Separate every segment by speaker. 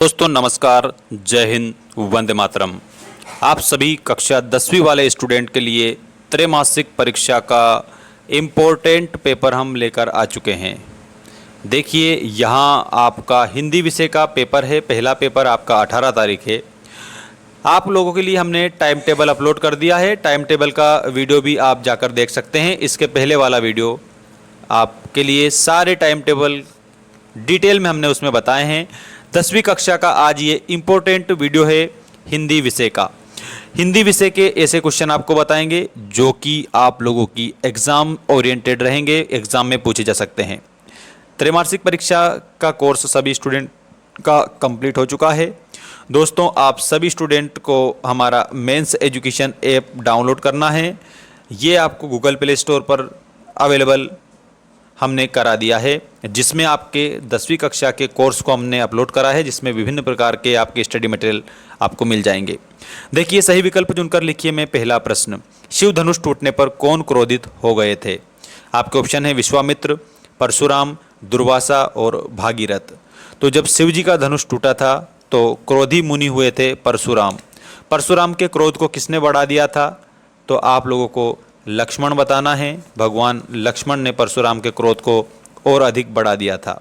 Speaker 1: दोस्तों नमस्कार, जय हिंद, वंदे मातरम। आप सभी कक्षा 10वीं वाले स्टूडेंट के लिए त्रैमासिक परीक्षा का इम्पोर्टेंट पेपर हम लेकर आ चुके हैं। देखिए यहाँ आपका हिंदी विषय का पेपर है। पहला पेपर आपका 18 तारीख है। आप लोगों के लिए हमने टाइम टेबल अपलोड कर दिया है। टाइम टेबल का वीडियो भी आप जाकर देख सकते हैं। इसके पहले वाला वीडियो आपके लिए सारे टाइम टेबल डिटेल में हमने उसमें बताए हैं। 10वीं कक्षा का आज ये इम्पोर्टेंट वीडियो है हिंदी विषय का। हिंदी विषय के ऐसे क्वेश्चन आपको बताएंगे जो कि आप लोगों की एग्ज़ाम ओरिएंटेड रहेंगे, एग्ज़ाम में पूछे जा सकते हैं। त्रैमासिक परीक्षा का कोर्स सभी स्टूडेंट का कंप्लीट हो चुका है। दोस्तों आप सभी स्टूडेंट को हमारा मेंस एजुकेशन ऐप डाउनलोड करना है। ये आपको गूगल प्ले स्टोर पर अवेलेबल हमने करा दिया है, जिसमें आपके 10वीं कक्षा के कोर्स को हमने अपलोड करा है, जिसमें विभिन्न प्रकार के आपके स्टडी मटेरियल आपको मिल जाएंगे। देखिए सही विकल्प चुनकर लिखिए में पहला प्रश्न, शिव धनुष टूटने पर कौन क्रोधित हो गए थे? आपके ऑप्शन है विश्वामित्र, परशुराम, दुर्वासा और भागीरथ। तो जब शिव जी का धनुष टूटा था तो क्रोधी मुनि हुए थे परशुराम। परशुराम के क्रोध को किसने बढ़ा दिया था? तो आप लोगों को लक्ष्मण बताना है। भगवान लक्ष्मण ने परशुराम के क्रोध को और अधिक बढ़ा दिया था।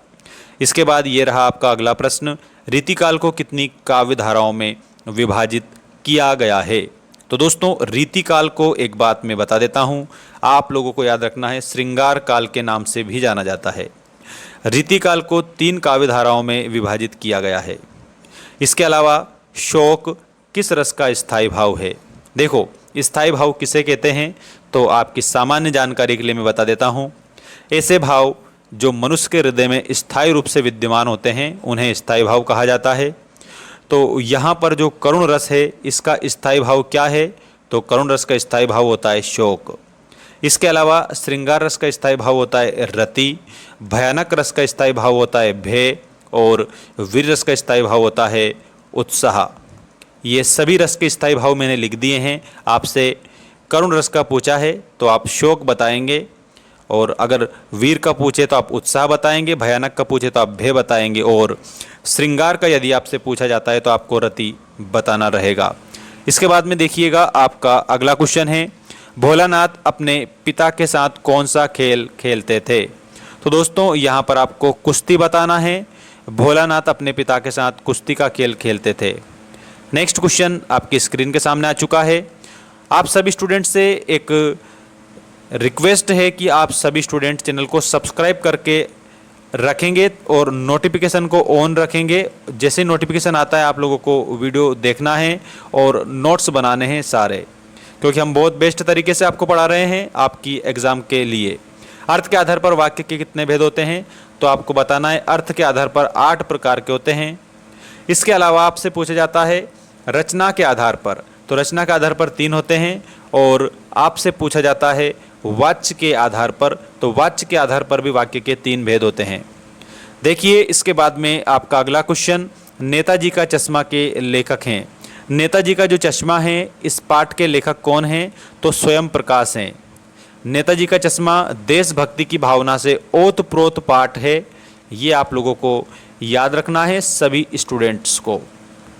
Speaker 1: इसके बाद ये रहा आपका अगला प्रश्न, रीतिकाल को कितनी काव्य धाराओं में विभाजित किया गया है? तो दोस्तों रीतिकाल को एक बात मैं बता देता हूँ, आप लोगों को याद रखना है, श्रृंगार काल के नाम से भी जाना जाता है। रीतिकाल को 3 काव्य धाराओं में विभाजित किया गया है। इसके अलावा शोक किस रस का स्थायी भाव है? देखो स्थायी भाव किसे कहते हैं तो आपकी सामान्य जानकारी के लिए मैं बता देता हूँ। ऐसे भाव जो मनुष्य के हृदय में स्थायी रूप से विद्यमान होते हैं उन्हें स्थायी भाव कहा जाता है। तो यहाँ पर जो करुण रस है इसका स्थायी भाव क्या है? तो करुण रस का स्थायी भाव होता है शोक। इसके अलावा श्रृंगार रस का स्थायी भाव होता है रति, भयानक रस का स्थायी भाव होता है भय और वीर रस का स्थायी भाव होता है उत्साह। ये सभी रस के स्थायी भाव मैंने लिख दिए हैं। आपसे करुण रस का पूछा है तो आप शोक बताएंगे, और अगर वीर का पूछे तो आप उत्साह बताएंगे, भयानक का पूछे तो आप भय बताएंगे, और श्रृंगार का यदि आपसे पूछा जाता है तो आपको रति बताना रहेगा। इसके बाद में देखिएगा आपका अगला क्वेश्चन है, भोलानाथ अपने पिता के साथ कौन सा खेल खेलते थे? तो दोस्तों यहाँ पर आपको कुश्ती बताना है। भोलानाथ अपने पिता के साथ कुश्ती का खेल खेलते थे। नेक्स्ट क्वेश्चन आपकी स्क्रीन के सामने आ चुका है। आप सभी स्टूडेंट से एक रिक्वेस्ट है कि आप सभी स्टूडेंट चैनल को सब्सक्राइब करके रखेंगे और नोटिफिकेशन को ऑन रखेंगे। जैसे नोटिफिकेशन आता है आप लोगों को वीडियो देखना है और नोट्स बनाने हैं सारे, क्योंकि हम बहुत बेस्ट तरीके से आपको पढ़ा रहे हैं आपकी एग्ज़ाम के लिए। अर्थ के आधार पर वाक्य के कितने भेद होते हैं? तो आपको बताना है अर्थ के आधार पर 8 प्रकार के होते हैं। इसके अलावा आपसे पूछा जाता है रचना के आधार पर, तो रचना के आधार पर 3 होते हैं, और आपसे पूछा जाता है वाच्य के आधार पर, तो वाच्य के आधार पर भी वाक्य के 3 भेद होते हैं। देखिए इसके बाद में आपका अगला क्वेश्चन, नेताजी का चश्मा के लेखक हैं। नेताजी का जो चश्मा है इस पाठ के लेखक कौन हैं? तो स्वयं प्रकाश हैं। नेताजी का चश्मा देशभक्ति की भावना से ओतप्रोत पाठ है। ये आप लोगों को याद रखना है सभी स्टूडेंट्स को,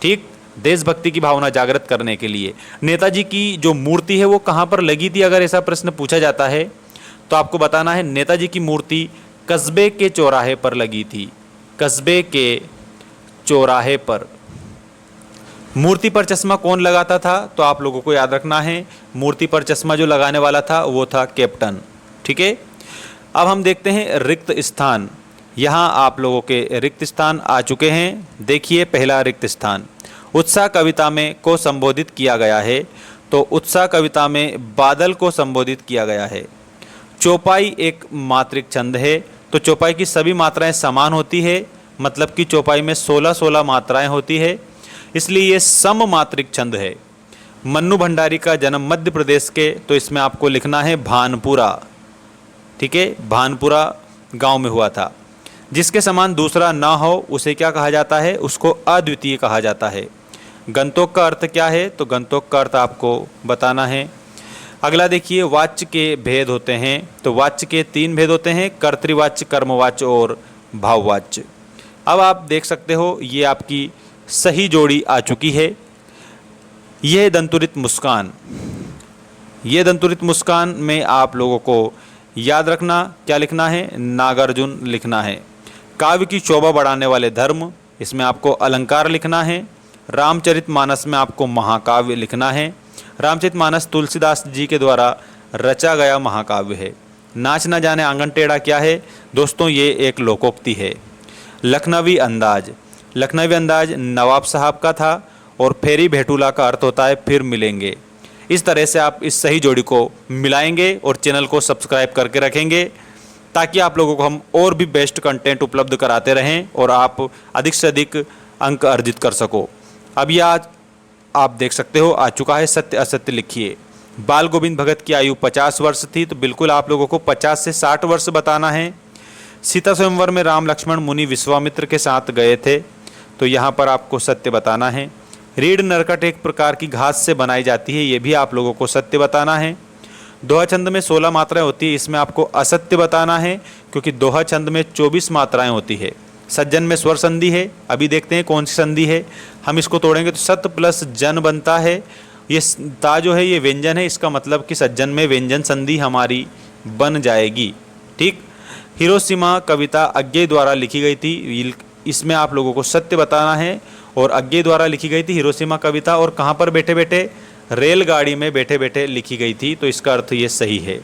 Speaker 1: ठीक, देशभक्ति की भावना जागृत करने के लिए। नेताजी की जो मूर्ति है वो कहाँ पर लगी थी? अगर ऐसा प्रश्न पूछा जाता है तो आपको बताना है नेताजी की मूर्ति कस्बे के चौराहे पर लगी थी। कस्बे के चौराहे पर। मूर्ति पर चश्मा कौन लगाता था? तो आप लोगों को याद रखना है मूर्ति पर चश्मा जो लगाने वाला था वो था कैप्टन, ठीक है। अब हम देखते हैं रिक्त स्थान। यहाँ आप लोगों के रिक्त स्थान आ चुके हैं। देखिए पहला रिक्त स्थान, उत्साह कविता में को संबोधित किया गया है। तो उत्साह कविता में बादल को संबोधित किया गया है। चौपाई एक मात्रिक छंद है। तो चौपाई की सभी मात्राएं समान होती है, मतलब कि चौपाई में 16-16 मात्राएं होती है, इसलिए ये सममात्रिक छंद है। मन्नू भंडारी का जन्म मध्य प्रदेश के, तो इसमें आपको लिखना है भानपुरा, ठीक है, भानपुरा गांव में हुआ था। जिसके समान दूसरा ना हो उसे क्या कहा जाता है? उसको अद्वितीय कहा जाता है। गंतोक का अर्थ क्या है? तो गंतोक का अर्थ आपको बताना है। अगला देखिए वाच्य के भेद होते हैं। तो वाच्य के 3 भेद होते हैं, कर्तृवाच्य, कर्मवाच्य और भाववाच्य। अब आप देख सकते हो ये आपकी सही जोड़ी आ चुकी है। यह दंतुरित मुस्कान, ये दंतुरित मुस्कान में आप लोगों को याद रखना क्या लिखना है, नागार्जुन लिखना है। काव्य की शोभा बढ़ाने वाले धर्म, इसमें आपको अलंकार लिखना है। रामचरितमानस में आपको महाकाव्य लिखना है। रामचरितमानस तुलसीदास जी के द्वारा रचा गया महाकाव्य है। नाच ना जाने आंगन टेढ़ा क्या है दोस्तों, ये एक लोकोक्ति है। लखनवी अंदाज, लखनवी अंदाज नवाब साहब का था और फेरी भेटूला का अर्थ होता है फिर मिलेंगे। इस तरह से आप इस सही जोड़ी को मिलाएंगे और चैनल को सब्सक्राइब करके रखेंगे ताकि आप लोगों को हम और भी बेस्ट कंटेंट उपलब्ध कराते रहें और आप अधिक से अधिक अंक अर्जित कर सको। अब ये आज आप देख सकते हो आ चुका है सत्य असत्य लिखिए। बाल गोविंद भगत की आयु 50 वर्ष थी, तो बिल्कुल आप लोगों को 50 से 60 वर्ष बताना है। सीता स्वयंवर में राम लक्ष्मण मुनि विश्वामित्र के साथ गए थे, तो यहाँ पर आपको सत्य बताना है। रीढ़ नरकट एक प्रकार की घास से बनाई जाती है, ये भी आप लोगों को सत्य बताना है। दोहा छंद में 16 मात्राएं होती है, इसमें आपको असत्य बताना है क्योंकि दोहा छंद में 24 मात्राएं होती है। सज्जन में स्वर संधि है, अभी देखते हैं कौन सी संधि है। हम इसको तोड़ेंगे तो सत प्लस जन बनता है। ये ता जो है ये व्यंजन है, इसका मतलब कि सज्जन में व्यंजन संधि हमारी बन जाएगी। ठीक। हिरोशिमा कविता अज्ञेय द्वारा लिखी गई थी, इसमें आप लोगों को सत्य बताना है। और अज्ञेय द्वारा लिखी गई थी हिरोशिमा कविता, और कहाँ पर बैठे बैठे, रेलगाड़ी में बैठे बैठे लिखी गई थी, तो इसका अर्थ ये सही है।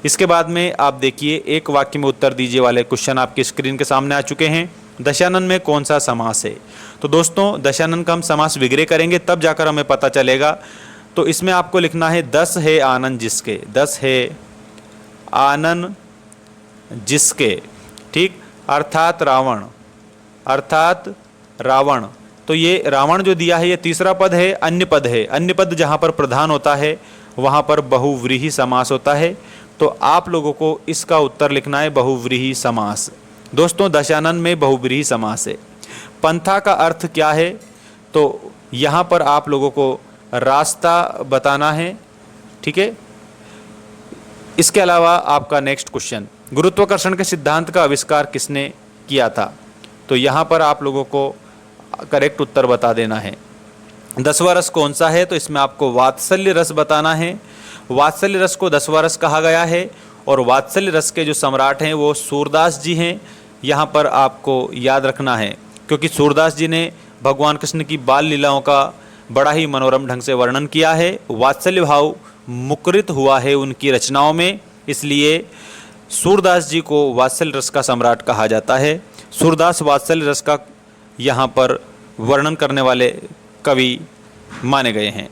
Speaker 1: इसके बाद में आप देखिए एक वाक्य में उत्तर दीजिए वाले क्वेश्चन आपकी स्क्रीन के सामने आ चुके हैं। दशानन में कौन सा समास है? तो दोस्तों दशानन का हम समास विग्रह करेंगे तब जाकर हमें पता चलेगा। तो इसमें आपको लिखना है 10 है आनन जिसके, 10 है आनन जिसके। ठीक। अर्थात रावण, अर्थात रावण, तो ये रावण जो दिया है ये तीसरा पद है, अन्य पद है। अन्य पद जहाँ पर प्रधान होता है वहाँ पर बहुव्रीहि समास होता है, तो आप लोगों को इसका उत्तर लिखना है बहुव्रीहि समास। दोस्तों दशानन में बहुव्रीहि समास है। पंथा का अर्थ क्या है? तो यहाँ पर आप लोगों को रास्ता बताना है। ठीक है। इसके अलावा आपका नेक्स्ट क्वेश्चन, गुरुत्वाकर्षण के सिद्धांत का आविष्कार किसने किया था? तो यहाँ पर आप लोगों को करेक्ट उत्तर बता देना है। 10वां रस कौन सा है? तो इसमें आपको वात्सल्य रस बताना है। वात्सल्य रस को 10वां रस कहा गया है और वात्सल्य रस के जो सम्राट हैं वो सूरदास जी हैं। यहाँ पर आपको याद रखना है क्योंकि सूरदास जी ने भगवान कृष्ण की बाल लीलाओं का बड़ा ही मनोरम ढंग से वर्णन किया है। वात्सल्य भाव मुकरित हुआ है उनकी रचनाओं में, इसलिए सूरदास जी को वात्सल्य रस का सम्राट कहा जाता है। सूरदास वात्सल्य रस का यहाँ पर वर्णन करने वाले कवि माने गए हैं।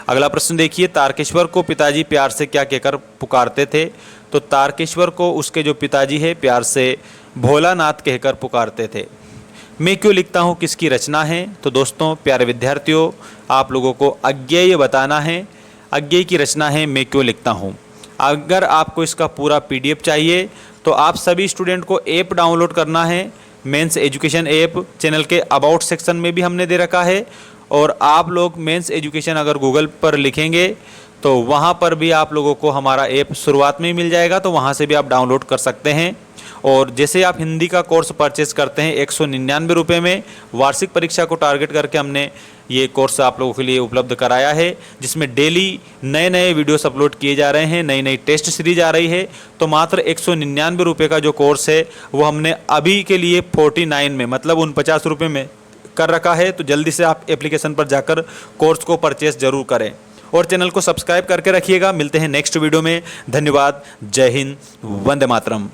Speaker 1: अगला प्रश्न देखिए, तारकेश्वर को पिताजी प्यार से क्या कहकर पुकारते थे? तो तारकेश्वर को उसके जो पिताजी है प्यार से भोलानाथ कहकर पुकारते थे। मैं क्यों लिखता हूँ किसकी रचना है? तो दोस्तों प्यारे विद्यार्थियों आप लोगों को अज्ञेय बताना है। अज्ञेय की रचना है मैं क्यों लिखता हूँ। अगर आपको इसका पूरा PDF चाहिए तो आप सभी स्टूडेंट को ऐप डाउनलोड करना है। मेंस एजुकेशन ऐप चैनल के अबाउट सेक्शन में भी हमने दे रखा है, और आप लोग मेंस एजुकेशन अगर गूगल पर लिखेंगे तो वहाँ पर भी आप लोगों को हमारा ऐप शुरुआत में ही मिल जाएगा, तो वहाँ से भी आप डाउनलोड कर सकते हैं। और जैसे आप हिंदी का कोर्स परचेस करते हैं 199 रुपये में, वार्षिक परीक्षा को टारगेट करके हमने ये कोर्स आप लोगों के लिए उपलब्ध कराया है, जिसमें डेली नए नए वीडियोस अपलोड किए जा रहे हैं, नई नई टेस्ट सीरीज आ रही है। तो मात्र 199 रुपये का जो कोर्स है वो हमने अभी के लिए 49 में, मतलब 49 रुपये में कर रखा है। तो जल्दी से आप एप्लीकेशन पर जाकर कोर्स को परचेस जरूर करें और चैनल को सब्सक्राइब करके रखिएगा। मिलते हैं नेक्स्ट वीडियो में। धन्यवाद। जय हिंद। वंदे मातरम।